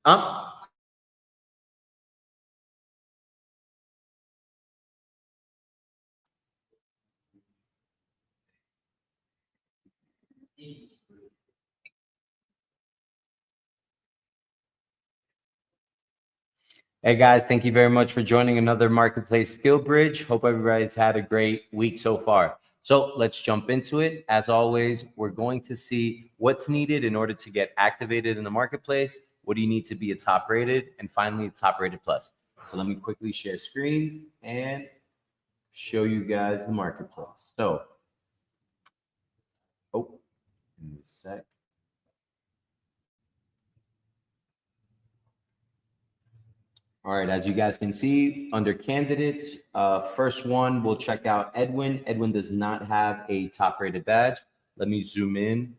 Um, Hey guys, thank you very much for joining another Marketplace Skillbridge. Hope everybody's had a great week so far. So let's jump into it. As always, we're going to see what's needed in order to get activated in the marketplace. What do you need to be a top rated? And finally, a top rated plus. So let me quickly share screens and show you guys the marketplace. So, give me a sec. All right, as you guys can see, under candidates, first one, we'll check out Edwin. Edwin does not have a top rated badge. Let me zoom in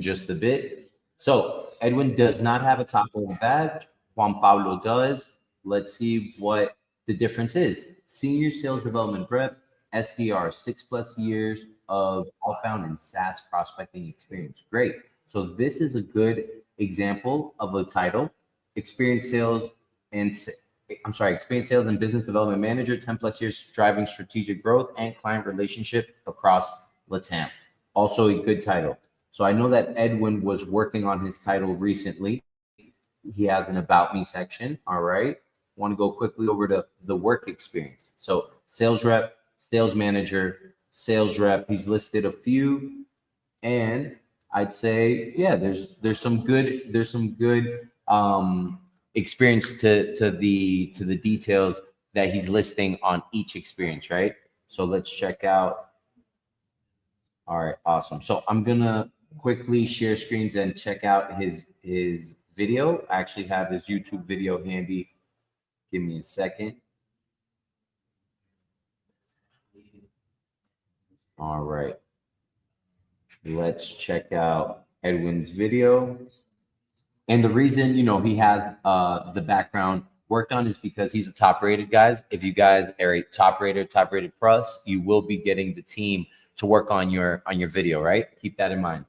just a bit. So Edwin does not have a top rated badge. Juan Pablo does. Let's see what the difference is. Senior sales development rep, SDR, 6+ years of outbound and SaaS prospecting experience. Great. So this is a good example of a title, experienced sales and experienced sales and business development manager, 10+ years driving strategic growth and client relationship across Latam. Also a good title. So I know that Edwin was working on his title recently. He has an about me section. All right. Want to go quickly over to the work experience. So sales rep, sales manager, sales rep. He's listed a few, and I'd say, yeah, there's some good experience to the details that he's listing on each experience, right? So let's check out. All right, awesome. So I'm gonna quickly share screens and check out his video. I actually have his YouTube video handy. Give me a second. All right, let's check out Edwin's video. And the reason, he has the background worked on is because he's a top rated, guys. If you guys are a top rated plus, you will be getting the team to work on your video, right? Keep that in mind.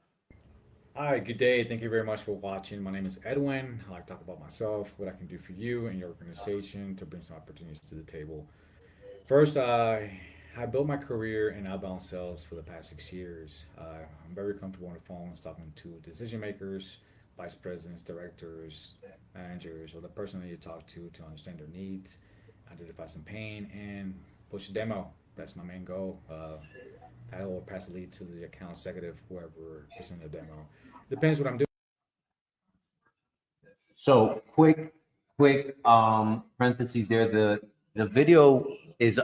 Hi, good day. Thank you very much for watching. My name is Edwin. I like to talk about myself, what I can do for you and your organization to bring some opportunities to the table. First, I built my career in outbound sales for the past 6 years. I'm very comfortable on the phone talking to decision makers, vice presidents, directors, managers, or the person that you talk to understand their needs, identify some pain, and push a demo. That's my main goal. I will pass the lead to the account executive, whoever presenting the demo. Depends what I'm doing. So quick parentheses there. The video is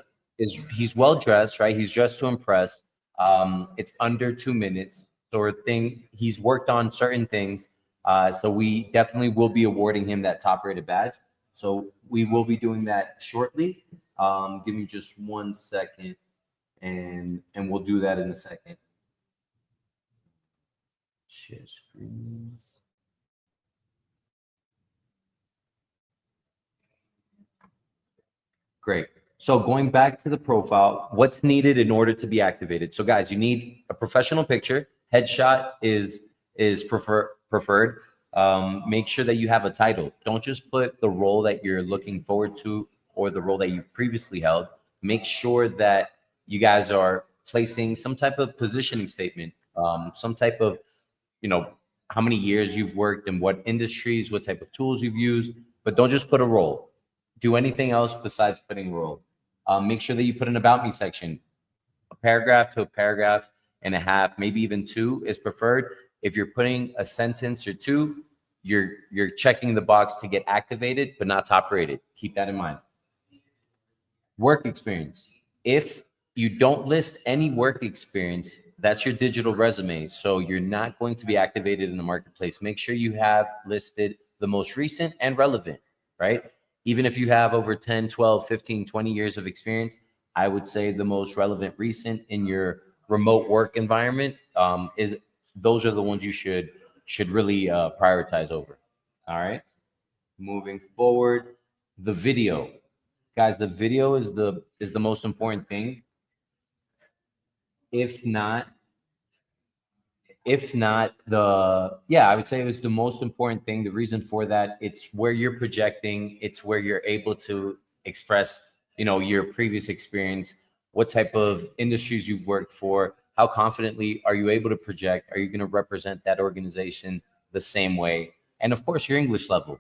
he's well dressed, right? He's dressed to impress. It's under 2 minutes. So he's worked on certain things. So we definitely will be awarding him that top rated badge. So we will be doing that shortly. Give me just 1 second, and we'll do that in a second. Share screens. Great. So going back to the profile, what's needed in order to be activated? So guys, you need a professional picture. Headshot is preferred. Make sure that you have a title. Don't just put the role that you're looking forward to or the role that you've previously held. Make sure that you guys are placing some type of positioning statement, some type of, how many years you've worked in what industries, what type of tools you've used, but don't just put a role. Do anything else besides putting role. Make sure that you put an about me section. A paragraph to a paragraph and a half, maybe even two is preferred. If you're putting a sentence or two, you're checking the box to get activated, but not top rated. Keep that in mind. Work experience. If you don't list any work experience, that's your digital resume. So you're not going to be activated in the marketplace. Make sure you have listed the most recent and relevant, right? Even if you have over 10, 12, 15, 20 years of experience, I would say the most relevant recent in your remote work environment is those are the ones you should really prioritize over. All right. Moving forward, the video. Guys, the video is the most important thing. If not, if not I would say it was the most important thing. The reason for that, it's where you're projecting, it's where you're able to express, your previous experience, what type of industries you've worked for, how confidently are you able to project, are you going to represent that organization the same way, and of course your English level.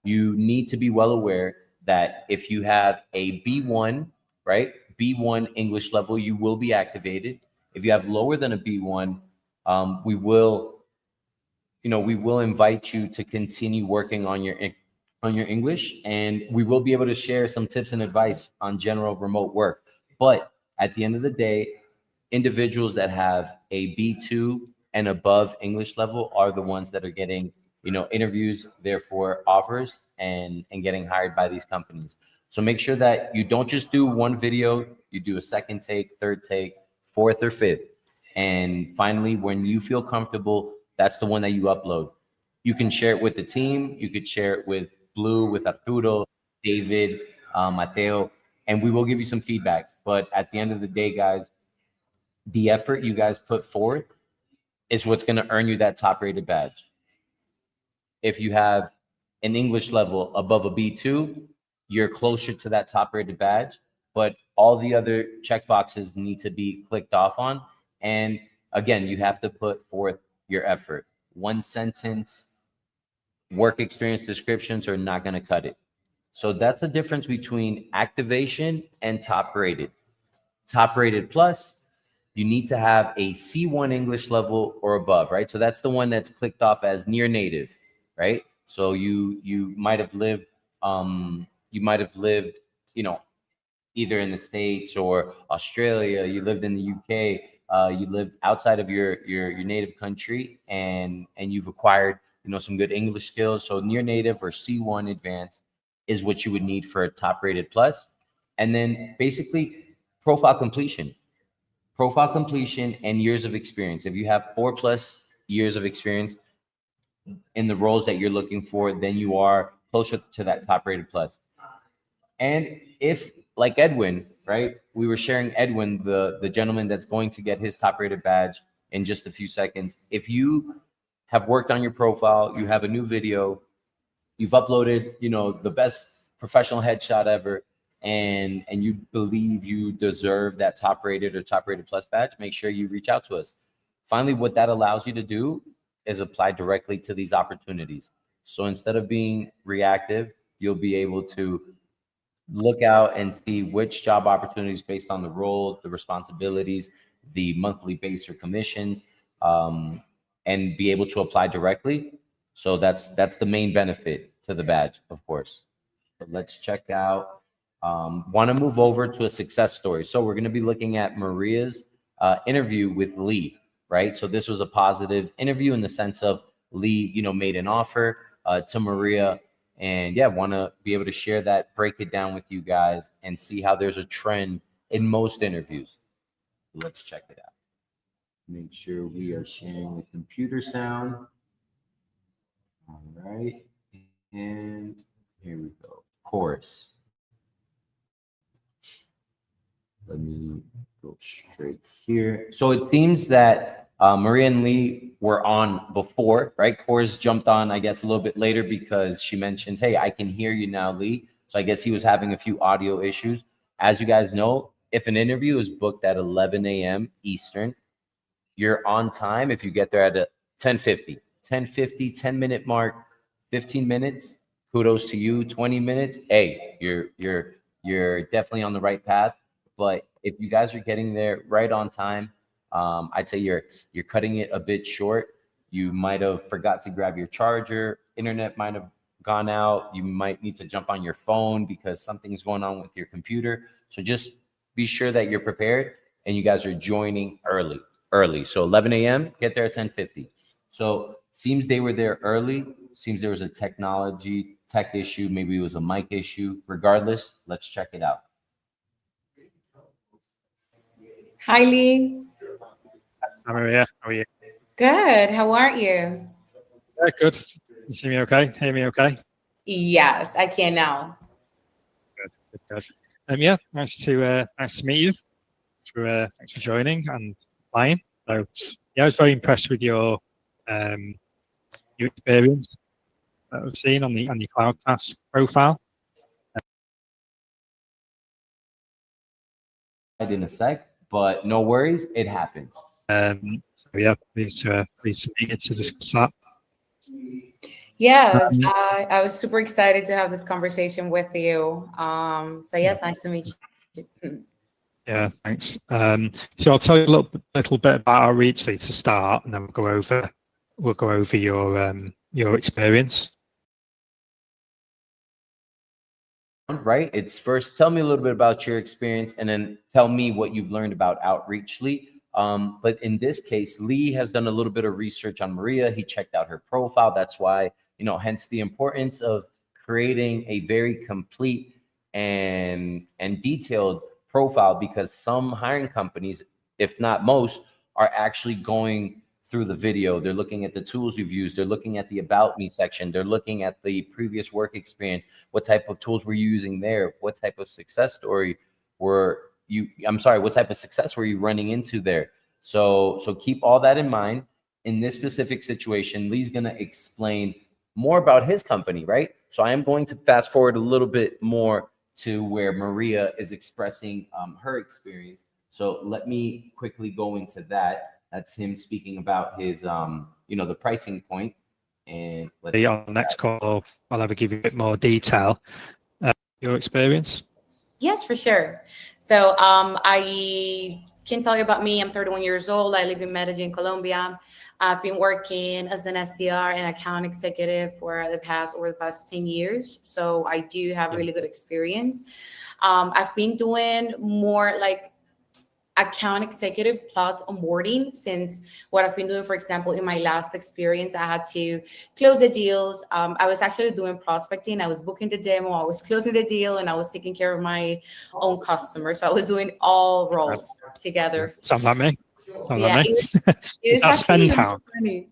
You need to be well aware that if you have a B1, right, B1 English level, you will be activated. If you have lower than a B1, we will invite you to continue working on your English, and we will be able to share some tips and advice on general remote work. But at the end of the day, individuals that have a B2 and above English level are the ones that are getting, interviews, therefore offers, and getting hired by these companies. So make sure that you don't just do one video, you do a second take, third take, fourth or fifth. And finally, when you feel comfortable, that's the one that you upload. You can share it with the team. You could share it with Blue, with Arturo, David, Mateo, and we will give you some feedback. But at the end of the day, guys, the effort you guys put forth is what's going to earn you that top rated badge. If you have an English level above a B2, you're closer to that top rated badge, but all the other checkboxes need to be clicked off on. And again, you have to put forth your effort. One sentence work experience descriptions are not going to cut it. So that's the difference between activation and top rated. Top rated plus, you need to have a C1 English level or above, right? So that's the one that's clicked off as near native, right? So you might have lived, either in the States or Australia. You lived in the UK. You lived outside of your native country, and you've acquired some good English skills. So near native or C1 advanced is what you would need for a top rated plus. And then basically profile completion and years of experience. If you have 4+ years of experience in the roles that you're looking for, then you are closer to that top rated plus. And if, like Edwin, right, we were sharing Edwin, the gentleman that's going to get his top rated badge in just a few seconds. If you have worked on your profile, you have a new video, you've uploaded, the best professional headshot ever, and you believe you deserve that top rated or top rated plus badge, make sure you reach out to us. Finally, what that allows you to do is apply directly to these opportunities. So instead of being reactive, you'll be able to look out and see which job opportunities based on the role, the responsibilities, the monthly base or commissions, and be able to apply directly. So that's the main benefit to the badge, of course. But let's check out. Want to move over to a success story. So we're going to be looking at Maria's interview with Lee, right? So this was a positive interview in the sense of Lee, made an offer to Maria, and want to be able to share that, break it down with you guys, and see how there's a trend in most interviews. Let's check it out. Make sure we are sharing the computer sound. All right, and here we go. Chorus. Let me go straight here. So it seems that Maria and Lee were on before, right? Chorus jumped on, I guess, a little bit later because she mentions, hey, I can hear you now, Lee. So I guess he was having a few audio issues. As you guys know, if an interview is booked at 11 a.m. Eastern, you're on time if you get there at 10:50, 10-minute mark, 15 minutes. Kudos to you. 20 minutes. Hey, you're definitely on the right path. But if you guys are getting there right on time, I'd say you're cutting it a bit short. You might have forgot to grab your charger. Internet might have gone out. You might need to jump on your phone because something's going on with your computer. So just be sure that you're prepared and you guys are joining early. So 11 a.m., get there at 10:50. So seems they were there early. Seems there was a tech issue. Maybe it was a mic issue. Regardless, let's check it out. Hi, Lee. Hi, Maria. How are you? Good. How are you? Yeah, good. You see me okay? Hear me okay? Yes, I can now. Good. Nice to meet you. Thanks for joining and applying. So I was very impressed with your experience that I've seen on your CloudTask profile. In a sec, but no worries, it happens. So yeah, pleased to meet you to discuss that. Yes, I was super excited to have this conversation with you. So yes, nice to meet you. Yeah, thanks. So I'll tell you a little bit about our reach lead to start, and then we'll go over your experience. Right? It's first tell me a little bit about your experience and then tell me what you've learned about outreach, Lee. But in this case, Lee has done a little bit of research on Maria. He checked out her profile. That's why, hence the importance of creating a very complete and detailed profile, because some hiring companies, if not most, are actually going through the video. They're looking at the tools you've used. They're looking at the about me section. They're looking at the previous work experience. What type of tools were you using there? What type of success story what type of success were you running into there? So keep all that in mind. In this specific situation, Lee's going to explain more about his company, right? So I am going to fast forward a little bit more to where Maria is expressing her experience. So let me quickly go into that. That's him speaking about his, the pricing point. And On the next call, I'll have to give you a bit more detail. Your experience? Yes, for sure. So I can tell you about me. I'm 31 years old. I live in Medellin, Colombia. I've been working as an SDR and account executive over the past 10 years. So I do have really good experience. I've been doing more like account executive plus onboarding, since what I've been doing, for example, in my last experience, I had to close the deals. I was actually doing prospecting. I was booking the demo, I was closing the deal, and I was taking care of my own customers. So I was doing all roles together. Sounds like me. Yeah, it was That's actually really SpendHound. funny.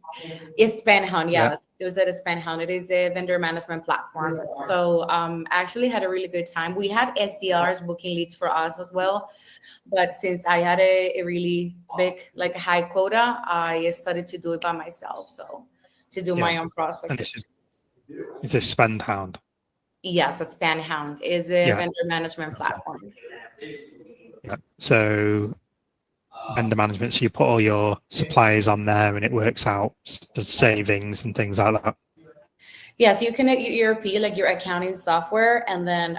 It's SpendHound, Yeah. yes. It was at a SpendHound. It is a vendor management platform. So I actually had a really good time. We had SDRs booking leads for us as well. But since I had a really big, like a high quota, I started to do it by myself. So to do my own prospecting. And is this SpendHound? Yes, a SpendHound is a vendor management platform. Yeah. So vendor management, so you put all your suppliers on there and it works out the savings and things like that. Yeah, so you connect your ERP, like your accounting software, and then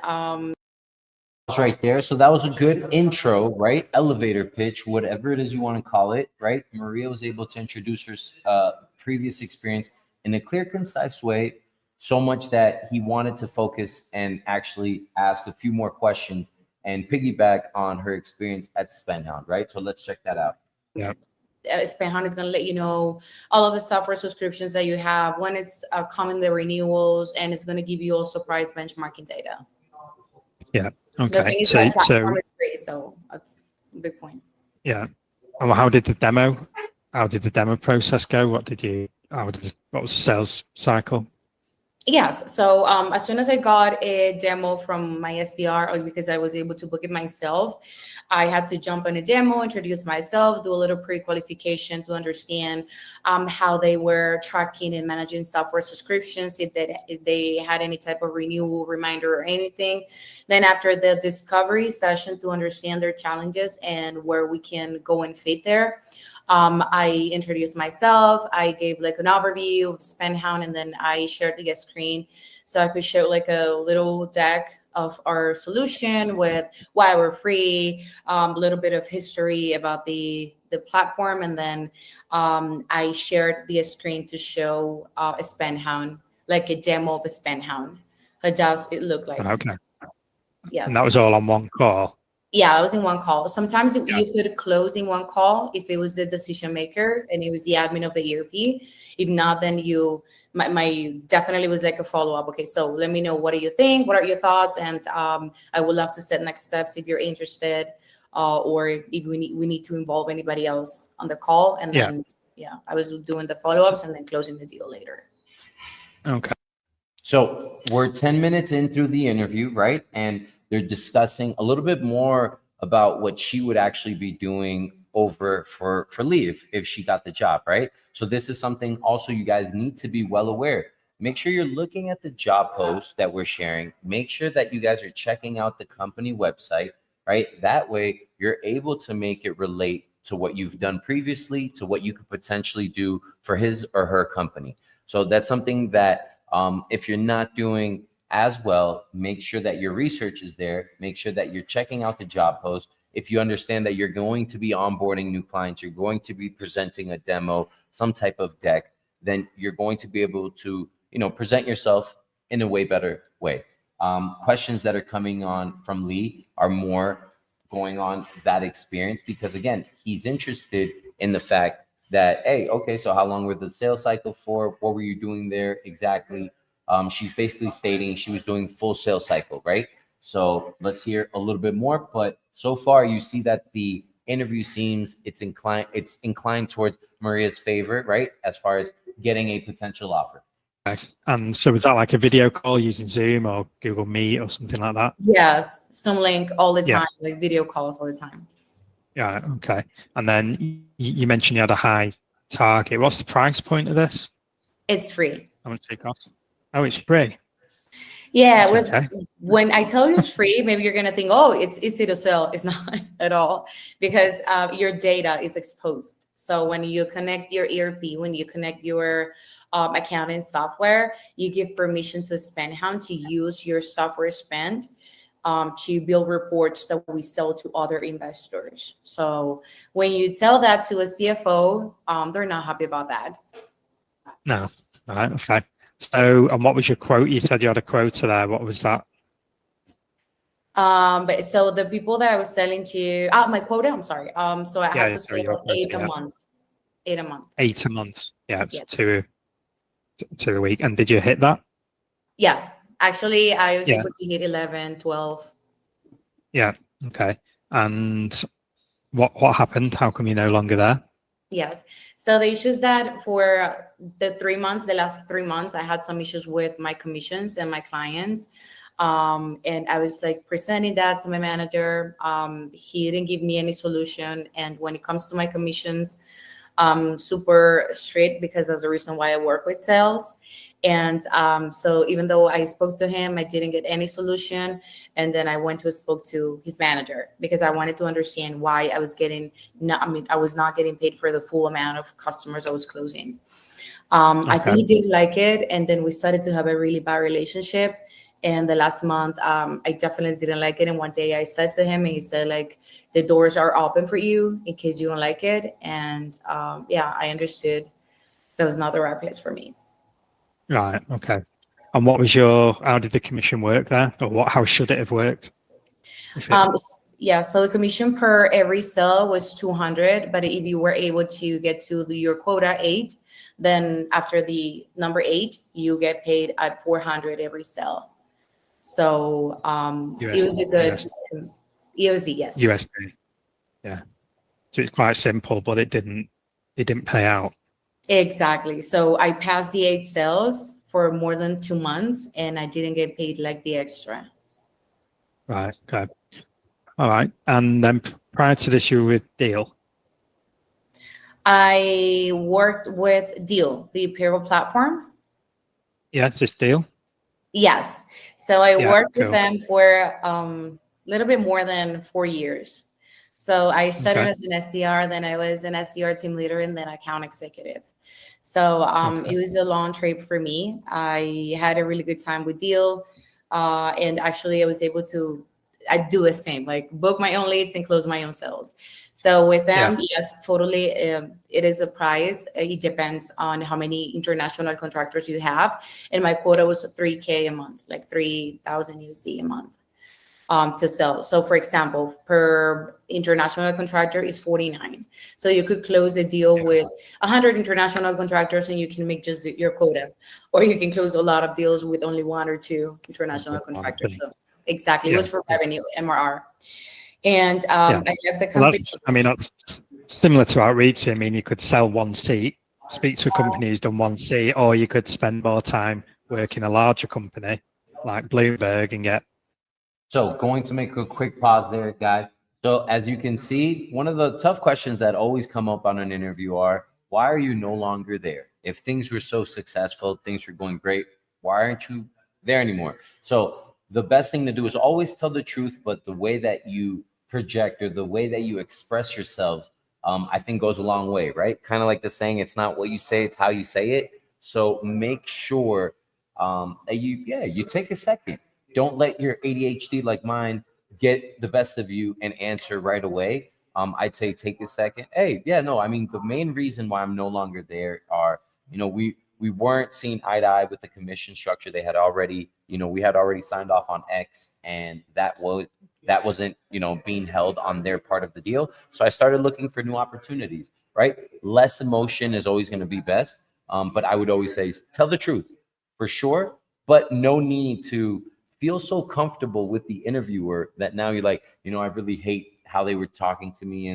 right there. So that was a good intro, right? Elevator pitch, whatever it is you want to call it, right? Maria was able to introduce her previous experience in a clear, concise way, so much that he wanted to focus and actually ask a few more questions and piggyback on her experience at SpendHound, right? So let's check that out. Yeah. SpendHound is going to let you know all of the software subscriptions that you have, when it's coming, the renewals, and it's going to give you also price benchmarking data. Yeah. The Okay. thing is So that platform is free, so that's a big point. Yeah. Well, how did the demo process go? What was the sales cycle? Yes. So as soon as I got a demo from my SDR, or because I was able to book it myself, I had to jump on a demo, introduce myself, do a little pre-qualification to understand how they were tracking and managing software subscriptions, if they had any type of renewal reminder or anything. Then after the discovery session, to understand their challenges and where we can go and fit there. I introduced myself. I gave like an overview of SpendHound, and then I shared the screen so I could show like a little deck of our solution with why we're free, a little bit of history about the platform, and then I shared the screen to show a SpendHound, like a demo of a SpendHound. How does it look like? Okay. Yes. And that was all on one call. Yeah, I was in one call. Sometimes you could close in one call if it was the decision maker and it was the admin of the ERP. If not, then my definitely was like a follow up. Okay, so let me know, what do you think? What are your thoughts? And I would love to set next steps if you're interested, or if we need to involve anybody else on the call. And then I was doing the follow ups and then closing the deal later. Okay. So we're 10 minutes in through the interview, right? And they're discussing a little bit more about what she would actually be doing over for Lee if she got the job, right? So this is something also you guys need to be well aware. Make sure you're looking at the job posts that we're sharing. Make sure that you guys are checking out the company website, right? That way you're able to make it relate to what you've done previously, to what you could potentially do for his or her company. So that's something that if you're not doing as well, make sure that your research is there. Make sure that you're checking out the job post. If you understand that you're going to be onboarding new clients, you're going to be presenting a demo, some type of deck, then you're going to be able to, present yourself in a way better way. Questions that are coming on from Lee are more going on that experience, because again, he's interested in the fact that, hey, okay, so how long were the sales cycle for? What were you doing there exactly? She's basically stating she was doing full sales cycle, right? So let's hear a little bit more. But so far, you see that the interview seems it's inclined towards Maria's favor, right? As far as getting a potential offer. Okay. And so was that like a video call using Zoom or Google Meet or something like that? Yes, Zoom link all the Yeah. time, like video calls all the time. Yeah. Okay. And then you mentioned you had a high target. What's the price point of this? It's free. How much does it cost? Oh, it's free. Yeah, it That's was okay. when I tell you it's free, maybe you're gonna think, oh, it's easy to sell. It's not at all, because your data is exposed. So when you connect your ERP, when you connect your accounting software, you give permission to SpendHound to use your software spend to build reports that we sell to other investors. So when you tell that to a CFO, they're not happy about that. No. All right. Okay. So, and what was your quote? You said you had a quota there. What was that? But so the people that I was selling to, my quota, I'm sorry. So I had to sorry, sell your quota, 8 a yeah. month. 8 a month. 8 a month. Yeah, it's Yes. two a week. And did you hit that? Yes. Actually, I was Yeah. able to hit 11, 12. Yeah. Okay. And what happened? How come you're no longer there? Yes. So the issues that for the last 3 months, I had some issues with my commissions and my clients. And I was like presenting that to my manager. He didn't give me any solution. And when it comes to my commissions, super strict, because that's the reason why I work with sales. And so even though I spoke to him, I didn't get any solution. And then I went to spoke to his manager, because I wanted to understand why I was not getting paid for the full amount of customers I was closing. I think he didn't like it. And then we started to have a really bad relationship. And the last month, I definitely didn't like it. And one day I said to him, and he said, like, the doors are open for you in case you don't like it. And I understood that was not the right place for me. Right. Okay. And how did the commission work there? Or how should it have worked? So the commission per every sale was 200, but if you were able to get to your quota 8, then after the number 8, you get paid at 400 every sale. So it was a good USD, yes. USD. Yeah. So it's quite simple, but it didn't pay out. Exactly. So I passed the 8 sales for more than 2 months, and I didn't get paid like the extra. Right. Okay. All right. And then prior to this, you were with Deal. I worked with Deal, the payroll platform. Yeah, it's just Deal. Yes. So I worked with cool. them for a little bit more than 4 years. So I started as an SDR, then I was an SDR team leader, and then account executive. So it was a long trip for me. I had a really good time with Deal. And actually I was able to, I do the same, like book my own leads and close my own sales. So with them, yes, totally. It is a price. It depends on how many international contractors you have. And my quota was $3,000 a month, like 3,000 USD a month to sell. So for example, per international contractor is 49. So you could close a deal with 100 international contractors and you can make just your quota, or you can close a lot of deals with only 1 or 2 international contractors. So exactly, it was for revenue, MRR. And I left the company. Well, that's similar to outreach. I mean, you could sell 1 seat, speak to a company who's done 1 seat, or you could spend more time working a larger company like Bloomberg and get. So going to make a quick pause there, guys. So as you can see, one of the tough questions that always come up on an interview are, why are you no longer there? If things were so successful, things were going great, why aren't you there anymore? So the best thing to do is always tell the truth, but the way that you project or the way that you express yourself, I think goes a long way, right? Kind of like the saying, it's not what you say, it's how you say it. So make sure that you take a second. Don't let your ADHD like mine get the best of you and answer right away. I'd say take a second. Hey, yeah, no, I mean, the main reason why I'm no longer there are, we weren't seeing eye to eye with the commission structure. They had already, we had already signed off on X, and that wasn't, being held on their part of the deal. So I started looking for new opportunities, right? Less emotion is always going to be best. But I would always say, tell the truth for sure, but no need to feel so comfortable with the interviewer that now you're like, I really hate how they were talking to me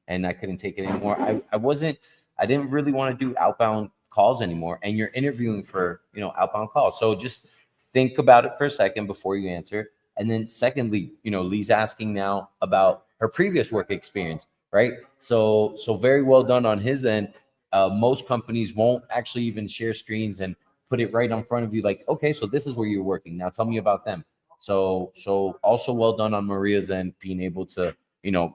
and I couldn't take it anymore. I didn't really want to do outbound calls anymore. And you're interviewing for, outbound calls. So just think about it for a second before you answer. And then secondly, Lee's asking now about her previous work experience, right? So very well done on his end. Most companies won't actually even share screens and put it right in front of you, like, okay, so this is where you're working. Now tell me about them. So also well done on Maria's end, being able to,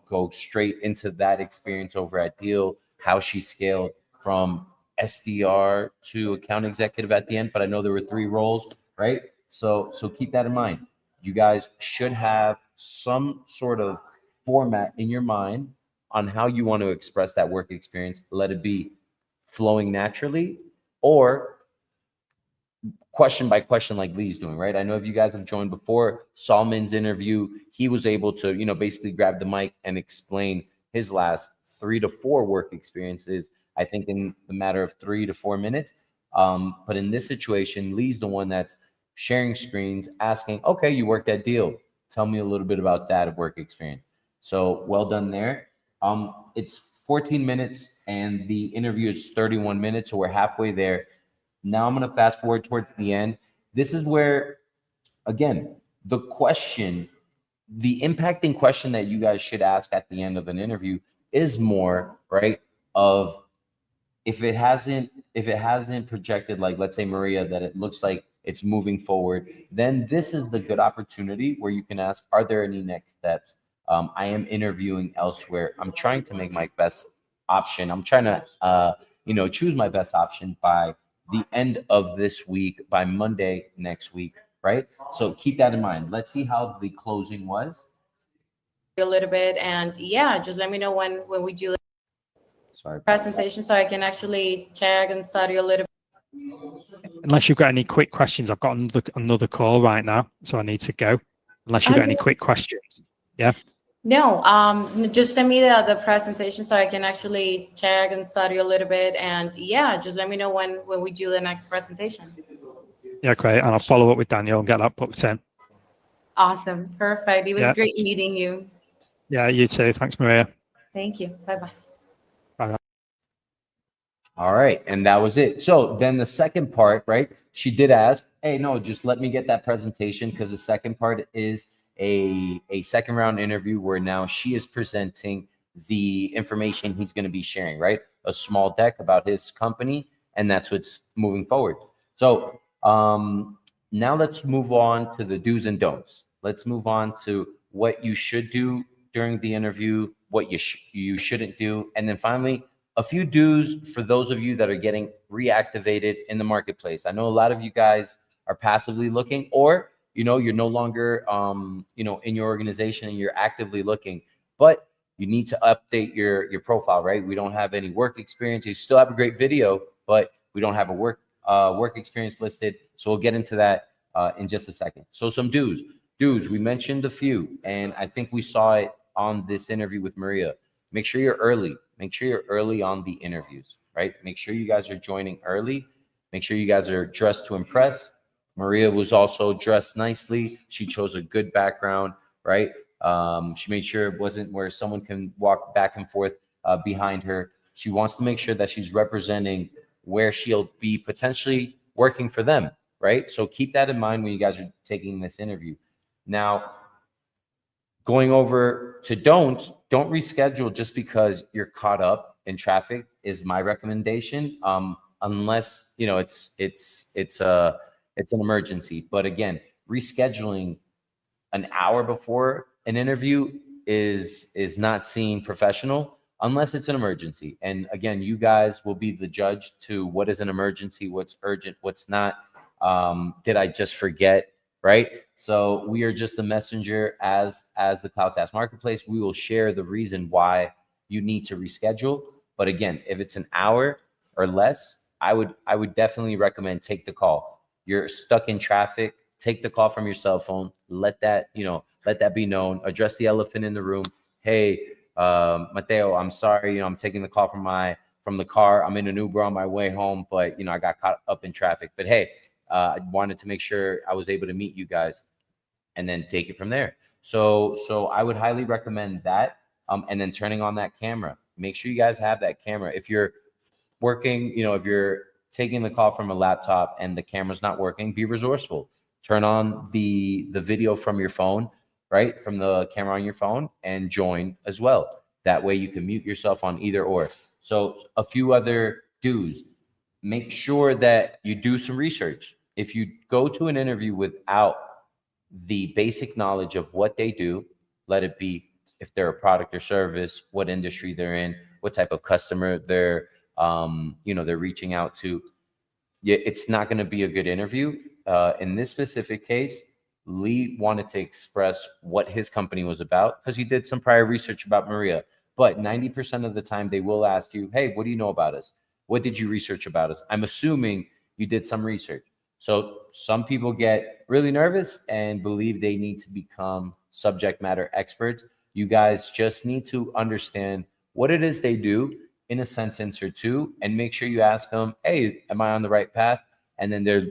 go straight into that experience over at Deal, how she scaled from SDR to account executive at the end. But I know there were 3 roles, right? So keep that in mind. You guys should have some sort of format in your mind on how you want to express that work experience. Let it be flowing naturally, or question by question like Lee's doing, right? I know if you guys have joined before Salman's interview, he was able to, basically grab the mic and explain his last 3 to 4 work experiences, I think in the matter of 3 to 4 minutes. But in this situation, Lee's the one that's sharing screens, asking, okay, you worked at Deal. Tell me a little bit about that work experience. So well done there. It's 14 minutes and the interview is 31 minutes. So we're halfway there. Now I'm going to fast forward towards the end. This is where, again, the impacting question that you guys should ask at the end of an interview is more, right, of if it hasn't projected, like, let's say Maria, that it looks like it's moving forward, then this is the good opportunity where you can ask, are there any next steps? I am interviewing elsewhere. I'm trying to make my best option. I'm trying to, choose my best option by the end of this week, by Monday next week, right? So keep that in mind. Let's see how the closing was. A little bit, and yeah, just let me know when we do Sorry. presentation so I can actually check and study a little bit. Unless you've got any quick questions, I've got another call right now, so I need to go. Unless you've got any quick questions. Yeah. No, just send me the presentation so I can actually check and study a little bit, and yeah, just let me know when we do the next presentation. Yeah, great. And I'll follow up with Daniel and get that booked in. Awesome. Perfect. It was great meeting you. Yeah, you too. Thanks, Maria. Thank you. Bye-bye. Bye. All right. And that was it. So then the second part, right? She did ask, hey, no, just let me get that presentation, because the second part is a second round interview where now she is presenting the information he's going to be sharing, right? A small deck about his company, and that's what's moving forward. So now let's move on to the do's and don'ts. Let's move on to what you should do during the interview, what you shouldn't do, and then finally, a few do's for those of you that are getting reactivated in the marketplace. I know a lot of you guys are passively looking, or you're no longer in your organization and you're actively looking, but you need to update your profile, right? We don't have any work experience. You still have a great video, but we don't have a work experience listed. So we'll get into that in just a second. So some do's, we mentioned a few, and I think we saw it on this interview with Maria. Make sure you're early. Make sure you're early on the interviews, right? Make sure you guys are joining early. Make sure you guys are dressed to impress. Maria was also dressed nicely. She chose a good background, right? She made sure it wasn't where someone can walk back and forth behind her. She wants to make sure that she's representing where she'll be potentially working for them, right? So keep that in mind when you guys are taking this interview. Now, Going over to don't reschedule just because you're caught up in traffic is my recommendation. Unless, you know, it's an emergency. But again, rescheduling an hour before an interview is not seen professional unless it's an emergency. And again, you guys will be the judge to what is an emergency, what's urgent, what's not. Did I just forget? Right? So we are just a messenger as the CloudTask Marketplace. We will share the reason why you need to reschedule. But again, if it's an hour or less, I would definitely recommend take the call. You're stuck in traffic, take the call from your cell phone. Let that be known. Address the elephant in the room. Hey, Mateo, I'm sorry. I'm taking the call from the car. I'm in an Uber on my way home, but I got caught up in traffic. But hey, I wanted to make sure I was able to meet you guys, and then take it from there. So I would highly recommend that. And then turning on that camera. Make sure you guys have that camera. If you're working, if you're taking the call from a laptop and the camera's not working, be resourceful. Turn on the video from your phone, right? From the camera on your phone, and join as well. That way you can mute yourself on either or. So a few other do's. Make sure that you do some research. If you go to an interview without the basic knowledge of what they do, let it be if they're a product or service, what industry they're in, what type of customer they're reaching out to, it's not going to be a good interview. In this specific case, Lee wanted to express what his company was about because he did some prior research about Maria. But 90% of the time, they will ask you, hey, what do you know about us? What did you research about us? I'm assuming you did some research. So some people get really nervous and believe they need to become subject matter experts. You guys just need to understand what it is they do in a sentence or two, and make sure you ask them, hey, am I on the right path? And then they're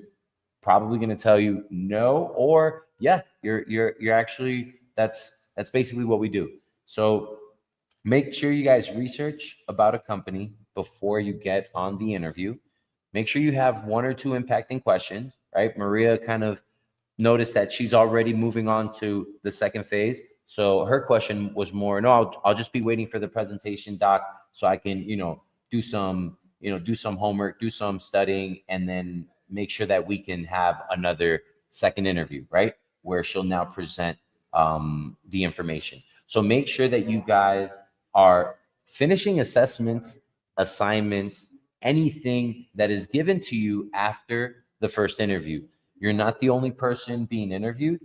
probably going to tell you no, or yeah, you're actually, that's basically what we do. So make sure you guys research about a company before you get on the interview. Make sure you have one or two impacting questions, right? Maria kind of noticed that she's already moving on to the second phase. So her question was more, no, I'll just be waiting for the presentation, doc, so I can, do some homework, do some studying, and then make sure that we can have another second interview, right? Where she'll now present the information. So make sure that you guys are finishing assessments, assignments, anything that is given to you after the first interview. You're not the only person being interviewed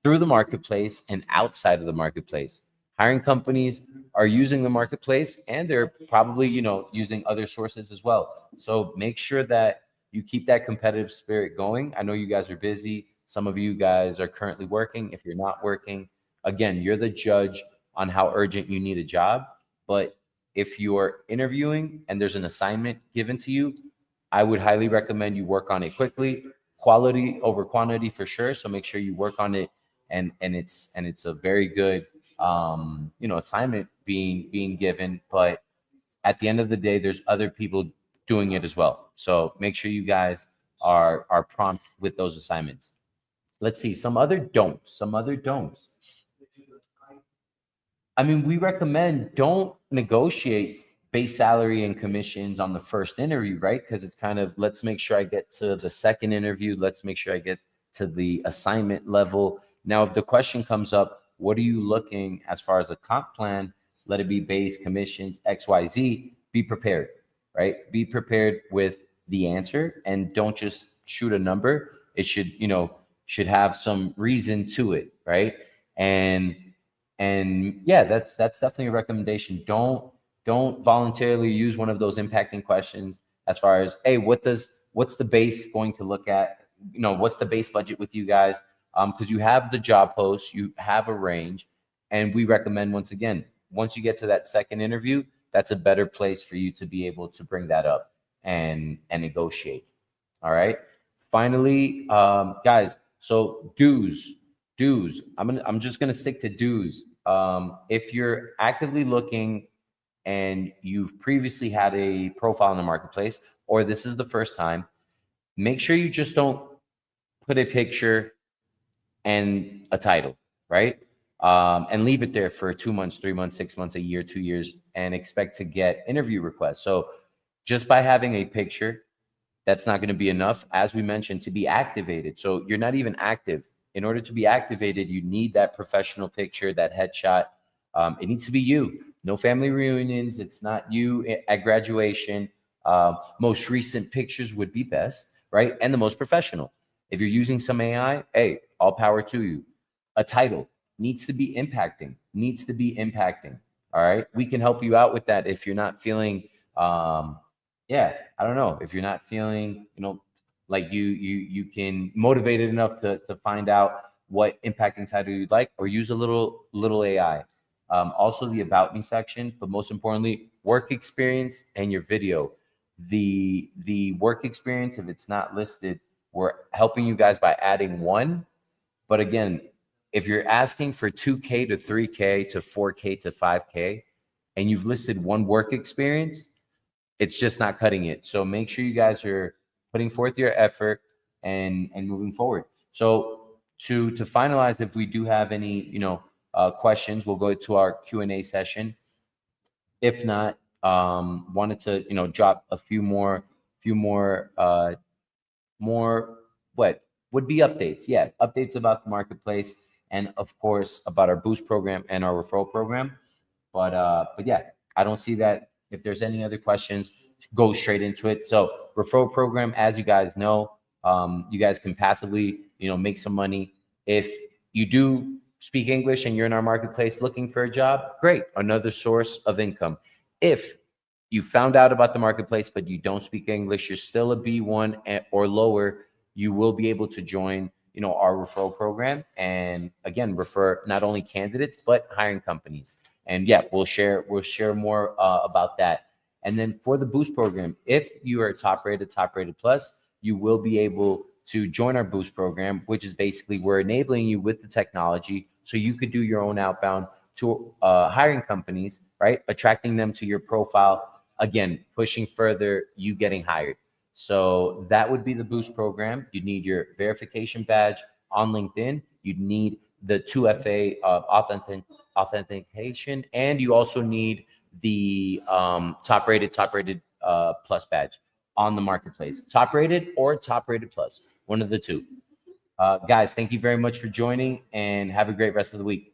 through the marketplace and outside of the marketplace. Hiring companies are using the marketplace, and they're probably, using other sources as well. So make sure that you keep that competitive spirit going. I know you guys are busy. Some of you guys are currently working. If you're not working, again, you're the judge on how urgent you need a job. But if you're interviewing and there's an assignment given to you, I would highly recommend you work on it quickly. Quality over quantity for sure. So make sure you work on it, and it's a very good assignment being given. But at the end of the day, there's other people doing it as well. So make sure you guys are prompt with those assignments. Let's see some other don'ts. I mean, we recommend don't negotiate base salary and commissions on the first interview, right? Because it's kind of, let's make sure I get to the second interview. Let's make sure I get to the assignment level. Now, if the question comes up, what are you looking as far as a comp plan? Let it be base, commissions, XYZ. Be prepared, right? Be prepared with the answer, and don't just shoot a number. It should have some reason to it, right? And yeah, that's definitely a recommendation. Don't voluntarily use one of those impacting questions as far as, hey, what's the base going to look at? What's the base budget with you guys? Because you have the job post, you have a range, and we recommend, once again, once you get to that second interview, that's a better place for you to be able to bring that up and negotiate. All right. Finally, guys, so do's. I'm just gonna stick to do's. If you're actively looking and you've previously had a profile in the marketplace, or this is the first time, make sure you just don't put a picture and a title, right? and leave it there for 2 months, 3 months, 6 months, a year, 2 years, and expect to get interview requests. So just by having a picture, that's not going to be enough, as we mentioned, to be activated. So you're not even active. In order to be activated, you need that professional picture, that headshot. It needs to be you. No family reunions. It's not you at graduation. Most recent pictures would be best, right? And the most professional. If you're using some AI, hey, all power to you. A title needs to be impacting, all right? We can help you out with that if you're not feeling, I don't know, if you're not feeling, like you can motivated enough to find out what impacting title you'd like, or use a little AI. Also the about me section, but most importantly, work experience and your video. The work experience, if it's not listed, we're helping you guys by adding one. But again, if you're asking for 2K to 3K to 4K to 5K, and you've listed one work experience, it's just not cutting it. So make sure you guys are putting forth your effort and moving forward. So to finalize, if we do have any, questions, we'll go to our Q&A session. If not, wanted to, drop a few more what would be updates. Yeah, updates about the marketplace, and of course about our boost program and our referral program. But yeah, I don't see that. If there's any other questions, go straight into it. So referral program, as you guys know, you guys can passively, make some money. If you do speak English and you're in our marketplace looking for a job, great, another source of income. If you found out about the marketplace, but you don't speak English, you're still a B1 or lower, you will be able to join, our referral program. And again, refer not only candidates, but hiring companies. And yeah, we'll share more about that. And then for the boost program, if you are top rated plus, you will be able to join our boost program, which is basically we're enabling you with the technology so you could do your own outbound to hiring companies, right? Attracting them to your profile, again, pushing further you getting hired. So that would be the boost program. You need your verification badge on LinkedIn. You'd need the 2FA authentication, and you also need the top rated plus badge on the marketplace. Top rated or top rated plus, one of the two. Guys, thank you very much for joining, and have a great rest of the week.